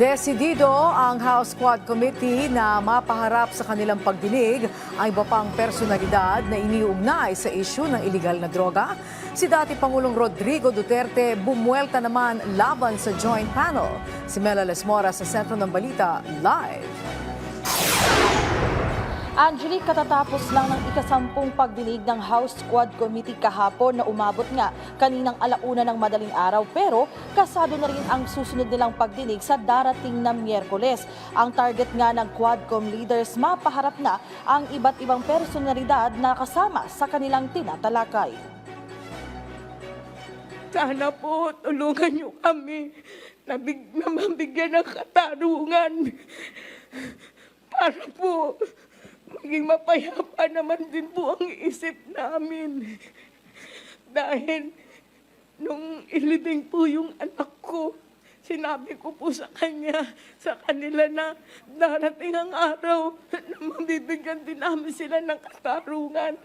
Desidido ang House Quad Committee na mapaharap sa kanilang pagdinig ang iba pang personalidad na iniugnay sa isyu ng iligal na droga. Si dati Pangulong Rodrigo Duterte bumuelta naman laban sa joint panel. Si Mela Lesmora sa sentro ng balita, live. Angelique, katatapos lang ng ikasampung pagdinig ng House Quad Committee kahapon na umabot nga kaninang alauna ng madaling araw, pero kasado na rin ang susunod nilang pagdinig sa darating na Miyerkules. Ang target nga ng Quadcom leaders, mapaharap na ang iba't ibang personalidad na kasama sa kanilang tinatalakay. Sana po tulungan niyo kami na mabigyan ng katarungan para po maging mapayapa naman din po ang isip namin. Dahil nung ilibing po yung anak ko, sinabi ko po sa kanila na darating ang araw na mabibigyan din namin sila ng katarungan.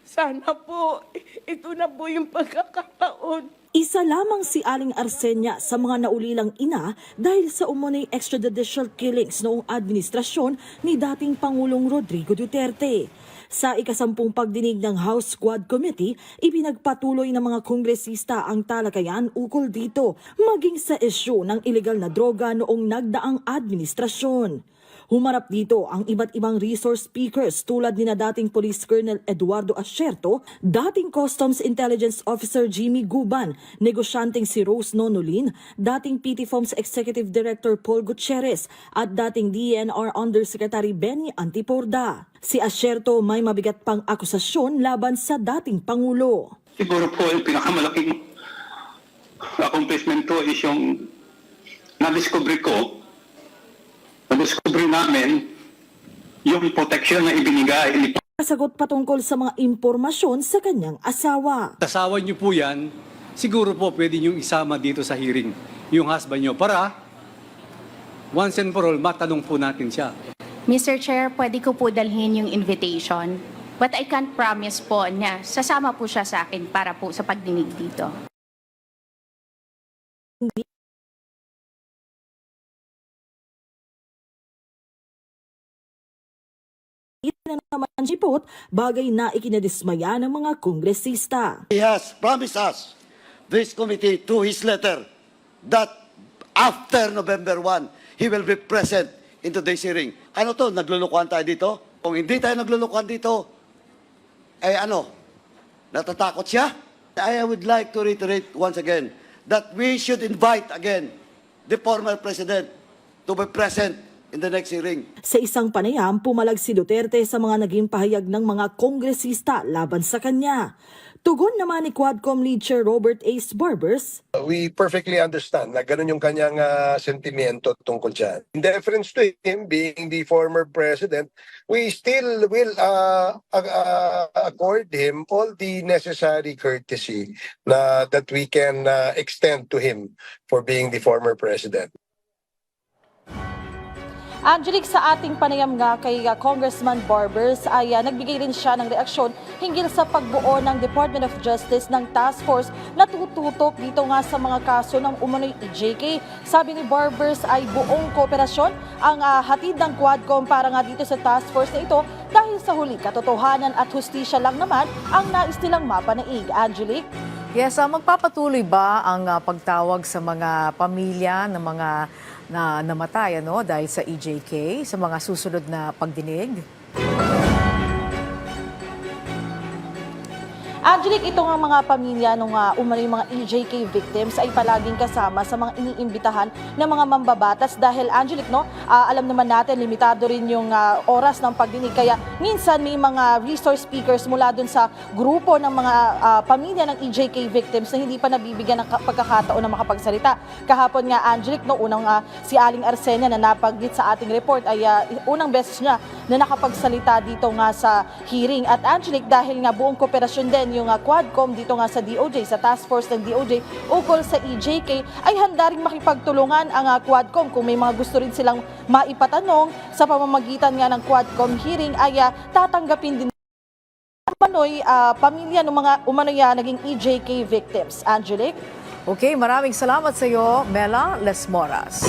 Sana po, ito na po yung pagkakataon. Isa lamang si Aling Arsenia sa mga naulilang ina dahil sa umunay extrajudicial killings noong administrasyon ni dating Pangulong Rodrigo Duterte. Sa ikasampung pagdinig ng House Quad Committee, ipinagpatuloy ng mga kongresista ang talakayan ukol dito, maging sa isyu ng iligal na droga noong nagdaang administrasyon. Humarap dito ang iba't ibang resource speakers tulad ni na dating Police Colonel Eduardo Asierto, dating Customs Intelligence Officer Jimmy Guban, negosyanteng si Rose Nonolin, dating PT Foms Executive Director Paul Gutierrez at dating DENR Undersecretary Benny Antiporda. Si Asierto may mabigat pang akusasyon laban sa dating Pangulo. Siguro po yung pinakamalaking accomplishment ko is yung na-discover namin yung protection na ibinigay. Sagot patungkol sa mga impormasyon sa kanyang asawa. Asawa niyo po yan, siguro po pwede niyong isama dito sa hearing yung husband niyo para once and for all matanong po natin siya. Mr. Chair, pwede ko po dalhin yung invitation. But I can't promise po na sasama po siya sa akin para po sa pagdinig dito. Na naman sipot, bagay na ikinadismaya ng mga kongresista. He has promised us, this committee, to his letter, that after November 1, he will be present in today's hearing. Ano to? Naglulukuhan tayo dito? Kung hindi tayo naglulukuhan dito, natatakot siya? I would like to reiterate once again that we should invite again the former president to be present in the next hearing. Sa isang panayam, pumalag si Duterte sa mga naging pahayag ng mga kongresista laban sa kanya. Tugon naman ni Quadcom Lead Chair Robert Ace Barbers. We perfectly understand na ganun yung kanyang sentimiento tungkol dyan. In deference to him being the former president, we still will accord him all the necessary courtesy that we can extend to him for being the former president. Angelique, sa ating panayam nga kay Congressman Barbers ay nagbigay rin siya ng reaksyon hinggil sa pagbuo ng Department of Justice ng task force na tututok dito nga sa mga kaso ng umano'y EJK. Sabi ni Barbers ay buong kooperasyon ang hatid ng Quadcom para nga dito sa task force na ito dahil sa huli katotohanan at hustisya lang naman ang nais nilang mapanaig. Angelique? Yes, magpapatuloy ba ang pagtawag sa mga pamilya ng mga na namatay dahil sa EJK sa mga susunod na pagdinig? Angelique, ito nga mga pamilya ng umano'y mga EJK victims ay palaging kasama sa mga iniimbitahan ng mga mambabatas dahil Angelique, alam naman natin limitado rin yung oras ng pagdinig kaya minsan may mga resource speakers mula dun sa grupo ng mga pamilya ng EJK victims na hindi pa nabibigyan ng pagkakataon na makapagsalita. Kahapon nga Angelique, unang si Aling Arsenia na napaggit sa ating report ay unang beses niya na nakapagsalita dito nga sa hearing. At Angelique, dahil nga buong kooperasyon din yung Quadcom dito nga sa DOJ, sa task force ng DOJ ukol sa EJK, ay handa rin makipagtulungan ang Quadcom kung may mga gusto rin silang maipatanong sa pamamagitan nga ng Quadcom hearing ay tatanggapin din umano'y pamilya ng mga umano'y naging EJK victims. Angelique? Okay, maraming salamat sa iyo, Mela Lesmoras.